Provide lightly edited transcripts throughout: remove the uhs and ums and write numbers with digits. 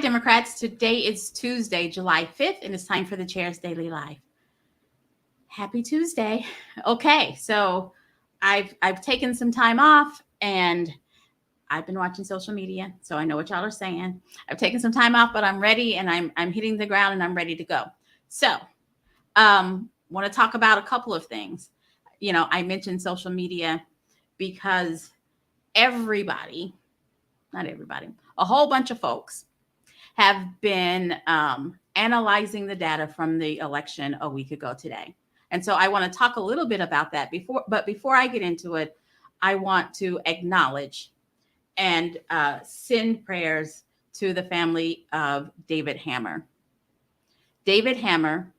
Democrats. Today is Tuesday, July 5th, and it's time for the Chair's Daily Life. Happy Tuesday. Okay, so I've taken some time off, and I've been watching social media, so I know what y'all are saying. I've taken some time off, but I'm ready, and I'm hitting the ground, and I'm ready to go. So, want to talk about a couple of things. You know, I mentioned social media because everybody, not everybody, a whole bunch of folks have been analyzing the data from the election a week ago today. And so I want to talk a little bit about that before I get into it, I want to acknowledge and send prayers to the family of David Hammer. David Hammer,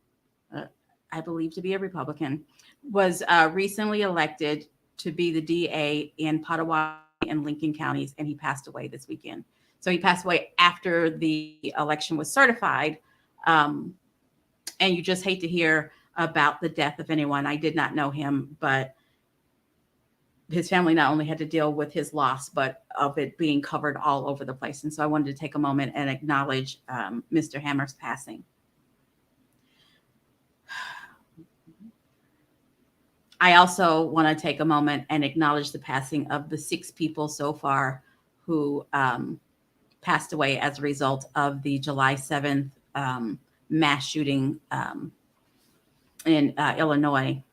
I believe to be a Republican, was recently elected to be the DA in Pottawatomie and Lincoln counties, and he passed away this weekend. So he passed away after the election was certified. And you just hate to hear about the death of anyone. I did not know him, but his family not only had to deal with his loss, but of it being covered all over the place. And so I wanted to take a moment and acknowledge Mr. Hammer's passing. I also want to take a moment and acknowledge the passing of the 6 people so far who passed away as a result of the July 7th mass shooting in Illinois.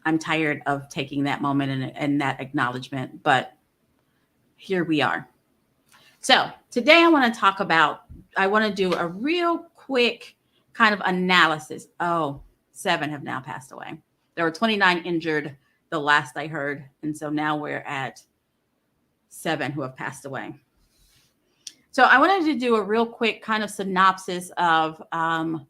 I'm tired of taking that moment and that acknowledgement, but here we are. So today I want to do a real quick kind of analysis. 7 have now passed away. There were 29 injured the last I heard. And so now we're at 7 who have passed away. So I wanted to do a real quick kind of synopsis of down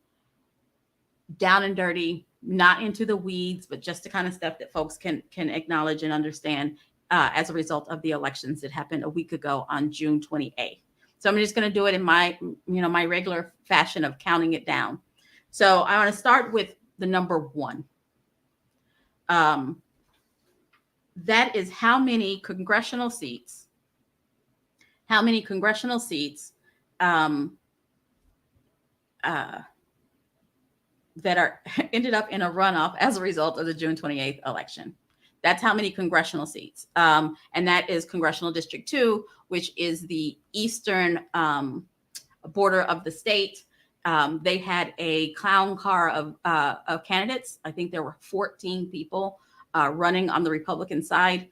and dirty, not into the weeds, but just the kind of stuff that folks can acknowledge and understand as a result of the elections that happened a week ago on June 28th. So I'm just going to do it in my regular fashion of counting it down. So I want to start with the number 1. That is how many congressional seats that are ended up in a runoff as a result of the June 28th election. That's how many congressional seats. And that is Congressional District 2, which is the eastern border of the state. They had a clown car of candidates. I think there were 14 people running on the Republican side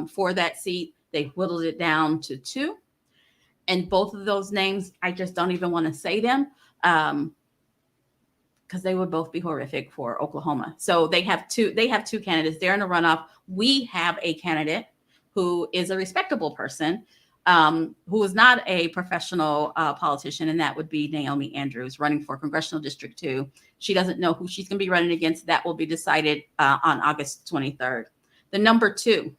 for that seat. They whittled it down to 2. And both of those names, I just don't even want to say them because they would both be horrific for Oklahoma. So they have 2 candidates. They're in a runoff. We have a candidate who is a respectable person, who is not a professional politician, and that would be Naomi Andrews running for Congressional District 2. She doesn't know who she's going to be running against. That will be decided on August 23rd. The number 2,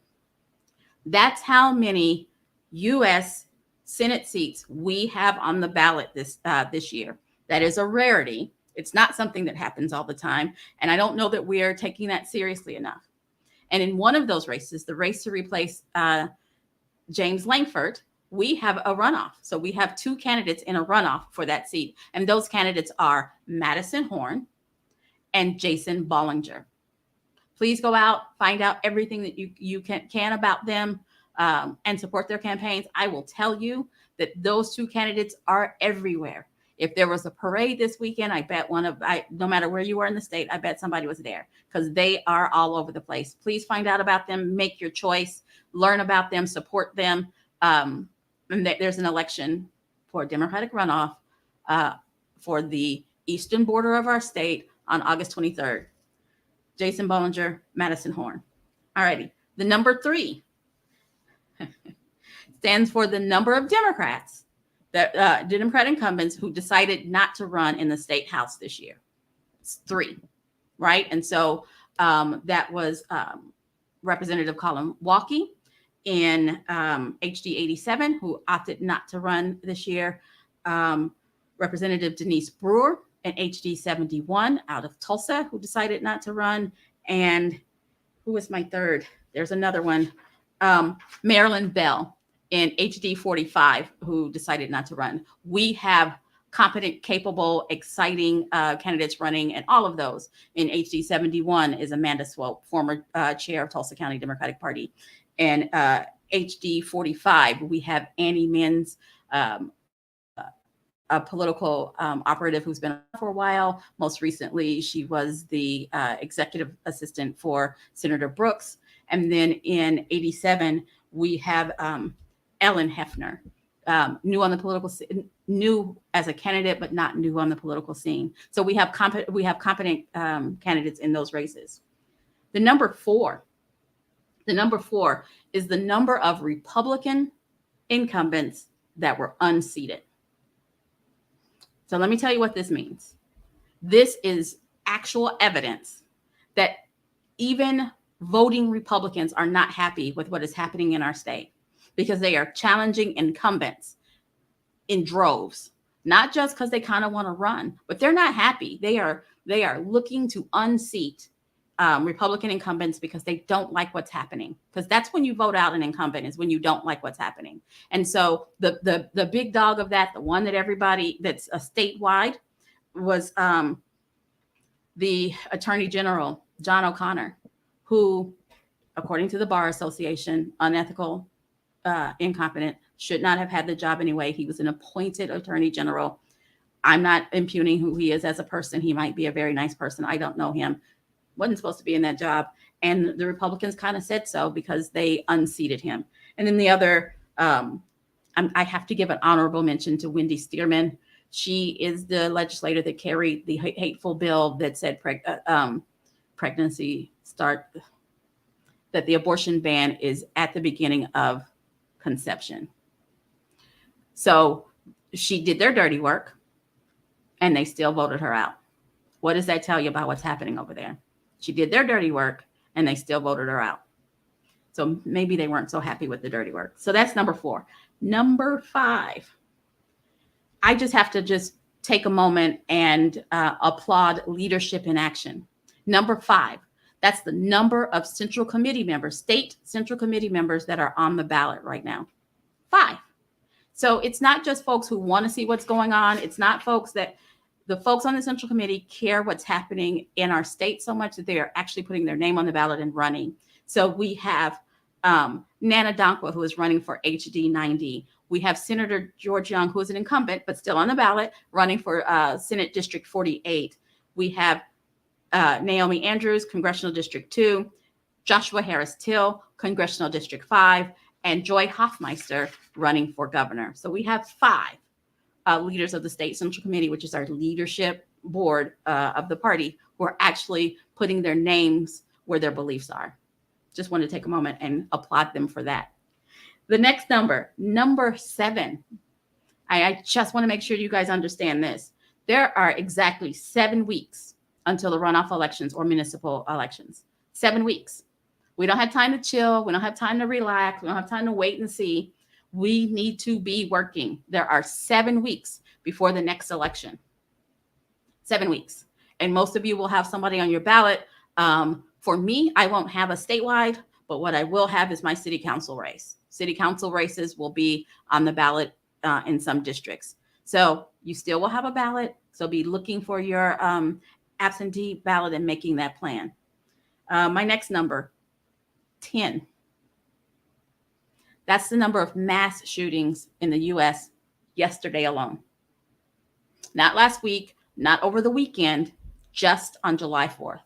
that's how many U.S. Senate seats we have on the ballot this year. That is a rarity. It's not something that happens all the time. And I don't know that we are taking that seriously enough. And in one of those races, the race to replace James Langford, we have a runoff. So we have 2 candidates in a runoff for that seat. And those candidates are Madison Horn and Jason Bollinger. Please go out, find out everything that you can about them and support their campaigns. I will tell you that those 2 candidates are everywhere. If there was a parade this weekend, I bet no matter where you are in the state, I bet somebody was there because they are all over the place. Please find out about them, make your choice, learn about them, support them. And there's an election for a Democratic runoff for the eastern border of our state on August 23rd. Jason Bollinger, Madison Horn. All righty. The number 3 stands for the number of Democrats, that Democrat incumbents who decided not to run in the state house this year. It's 3, right? And so that was Representative Colin Walkie in HD 87, who opted not to run this year. Representative Denise Brewer in HD 71 out of Tulsa, who decided not to run. And who was my third? There's another one. Marilyn Bell in HD 45 who decided not to run. We have competent, capable, exciting candidates running, and all of those. In HD 71 is Amanda Swope, former chair of Tulsa County Democratic Party. And HD 45, we have Annie Mins, a political operative who's been on for a while. Most recently, she was the executive assistant for Senator Brooks. And then in 87, we have Ellen Hefner, new as a candidate, but not new on the political scene. So we have competent candidates in those races. The number four is the number of Republican incumbents that were unseated. So let me tell you what this means. This is actual evidence that even voting Republicans are not happy with what is happening in our state, because they are challenging incumbents in droves, not just because they kind of want to run, but they're not happy. They are looking to unseat Republican incumbents because they don't like what's happening. Because that's when you vote out an incumbent, is when you don't like what's happening. And so the big dog of that, the one that everybody that's statewide, was the Attorney General, John O'Connor, who, according to the Bar Association, unethical, incompetent, should not have had the job anyway. He was an appointed Attorney General. I'm not impugning who he is as a person. He might be a very nice person. I don't know him. Wasn't supposed to be in that job. And the Republicans kind of said so because they unseated him. And then the other, I have to give an honorable mention to Wendy Stearman. She is the legislator that carried the hateful bill that said pregnancy start, that the abortion ban is at the beginning of conception. So she did their dirty work and they still voted her out. What does that tell you about what's happening over there? She did their dirty work and they still voted her out. So maybe they weren't so happy with the dirty work. So that's number four. Number five, I just have to take a moment and applaud leadership in action. Number five, that's the number of Central Committee members, state Central Committee members that are on the ballot right now. 5. So it's not just folks who want to see what's going on. It's not the folks on the Central Committee care what's happening in our state so much that they are actually putting their name on the ballot and running. So we have Nana Dankwa, who is running for HD 90. We have Senator George Young, who is an incumbent, but still on the ballot, running for Senate District 48. We have Naomi Andrews, Congressional District 2, Joshua Harris Till, Congressional District 5, and Joy Hoffmeister running for governor. So we have 5 leaders of the State Central Committee, which is our leadership board of the party, who are actually putting their names where their beliefs are. Just want to take a moment and applaud them for that. The next number 7. I just want to make sure you guys understand this. There are exactly 7 weeks until the runoff elections or municipal elections. 7 weeks. We don't have time to chill. We don't have time to relax. We don't have time to wait and see. We need to be working. There are 7 weeks before the next election. 7 weeks. And most of you will have somebody on your ballot. For me, I won't have a statewide, but what I will have is my city council race. City council races will be on the ballot in some districts. So you still will have a ballot. So be looking for your absentee ballot and making that plan. My next number, 10. That's the number of mass shootings in the U.S. yesterday alone. Not last week, not over the weekend, just on July 4th.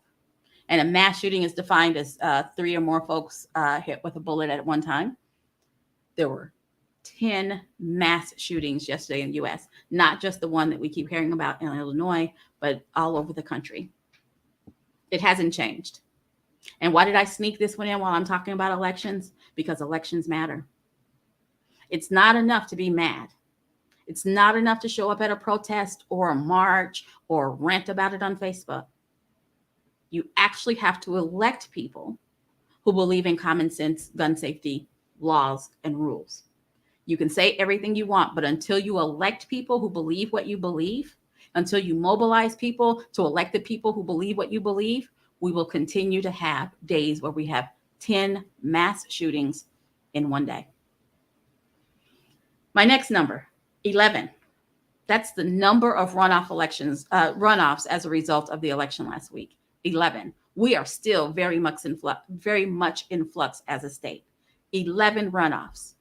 And a mass shooting is defined as 3 or more folks hit with a bullet at one time. There were 10 mass shootings yesterday in the U.S., not just the one that we keep hearing about in Illinois, but all over the country. It hasn't changed. And why did I sneak this one in while I'm talking about elections? Because elections matter. It's not enough to be mad. It's not enough to show up at a protest or a march or rant about it on Facebook. You actually have to elect people who believe in common sense, gun safety, laws, and rules. You can say everything you want, but until you elect people who believe what you believe, until you mobilize people to elect the people who believe what you believe, we will continue to have days where we have 10 mass shootings in one day. My next number, 11. That's the number of runoffs as a result of the election last week. 11. We are still very much in flux as a state. 11 runoffs.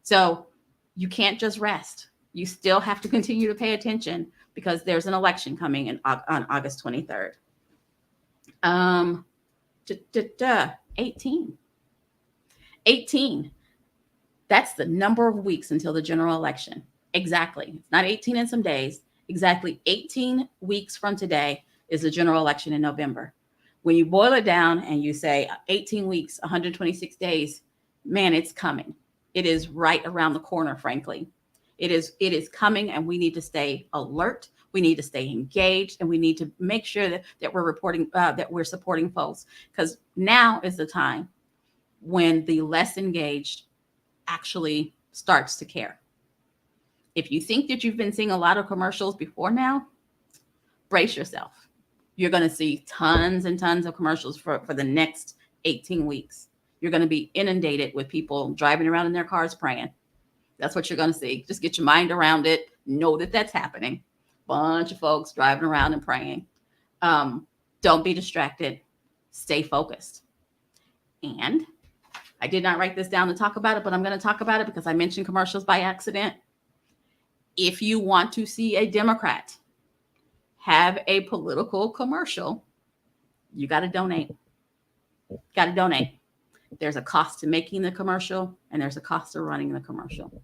So you can't just rest. You still have to continue to pay attention because there's an election coming on August 23rd. 18. 18. That's the number of weeks until the general election. Exactly. It's not 18 and some days. Exactly 18 weeks from today is the general election in November. When you boil it down and you say 18 weeks, 126 days, man, it's coming. It is right around the corner, frankly. It is coming, and we need to stay alert. We need to stay engaged, and we need to make sure that we're reporting, that we're supporting folks, because now is the time when the less engaged actually starts to care. If you think that you've been seeing a lot of commercials before now, brace yourself. You're going to see tons and tons of commercials for the next 18 weeks. You're going to be inundated with people driving around in their cars praying. That's what you're going to see. Just get your mind around it. Know that that's happening. Bunch of folks driving around and praying. Don't be distracted. Stay focused. And I did not write this down to talk about it, but I'm going to talk about it because I mentioned commercials by accident. If you want to see a Democrat have a political commercial, you got to donate. Got to donate. There's a cost to making the commercial, and there's a cost to running the commercial.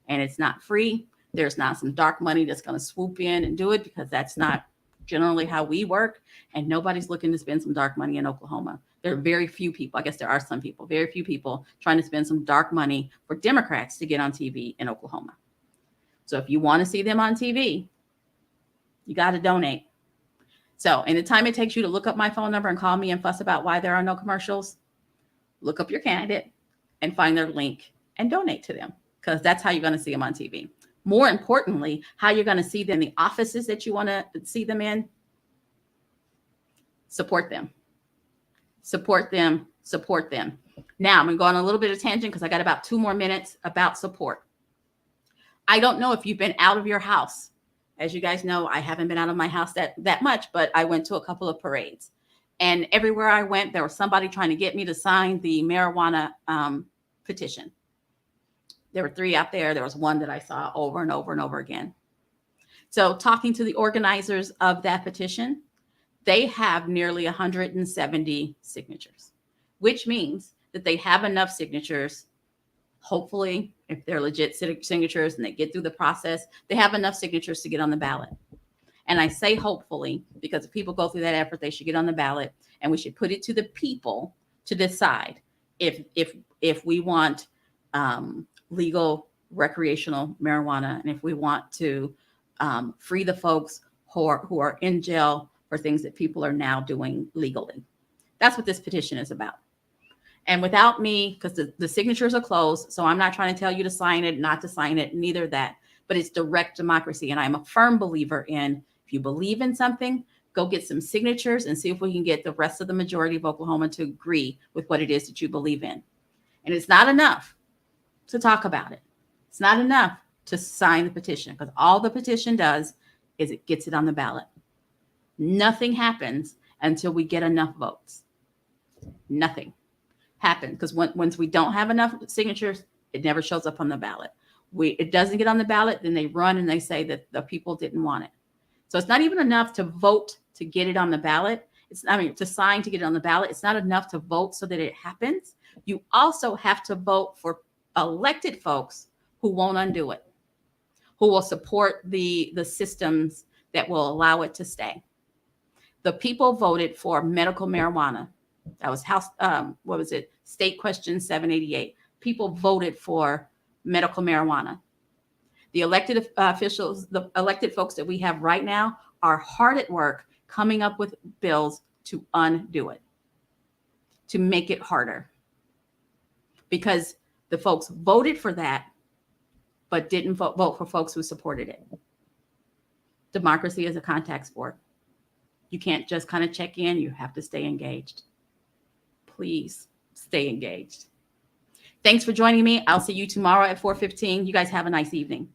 And it's not free. There's not some dark money that's going to swoop in and do it, because that's not generally how we work. And nobody's looking to spend some dark money in Oklahoma. There are very few people. I guess there are some people, very few people trying to spend some dark money for Democrats to get on TV in Oklahoma. So if you want to see them on TV, you got to donate. So in the time it takes you to look up my phone number and call me and fuss about why there are no commercials, look up your candidate and find their link and donate to them, because that's how you're going to see them on TV. More importantly, how you're going to see them in the offices that you want to see them in. Support them. Support them. Support them. Now, I'm going to go on a little bit of tangent because I got about 2 more minutes about support. I don't know if you've been out of your house. As you guys know, I haven't been out of my house that much, but I went to a couple of parades. And everywhere I went, there was somebody trying to get me to sign the marijuana petition. There were 3 out there. There was one that I saw over and over and over again. So talking to the organizers of that petition, they have nearly 170 signatures, which means that they have enough signatures. Hopefully, if they're legit signatures and they get through the process, they have enough signatures to get on the ballot. And I say hopefully, because if people go through that effort, they should get on the ballot, and we should put it to the people to decide if we want legal recreational marijuana, and if we want to free the folks who are in jail for things that people are now doing legally. That's what this petition is about. And without me, because the signatures are closed, so I'm not trying to tell you to sign it, not to sign it, neither that, but it's direct democracy. And I'm a firm believer in, if you believe in something, go get some signatures and see if we can get the rest of the majority of Oklahoma to agree with what it is that you believe in. And it's not enough to talk about it. It's not enough to sign the petition, because all the petition does is it gets it on the ballot. Nothing happens until we get enough votes. Nothing happens, because once we don't have enough signatures, it never shows up on the ballot. It doesn't get on the ballot, then they run and they say that the people didn't want it. So it's not even enough to vote to get it on the ballot. To sign to get it on the ballot. It's not enough to vote so that it happens. You also have to vote for elected folks who won't undo it, who will support the systems that will allow it to stay. The people voted for medical marijuana. That was State Question 788. People voted for medical marijuana. The elected officials, the elected folks that we have right now, are hard at work coming up with bills to undo it, to make it harder. Because the folks voted for that, but didn't vote for folks who supported it. Democracy is a contact sport. You can't just kind of check in. You have to stay engaged. Please stay engaged. Thanks for joining me. I'll see you tomorrow at 4:15. You guys have a nice evening.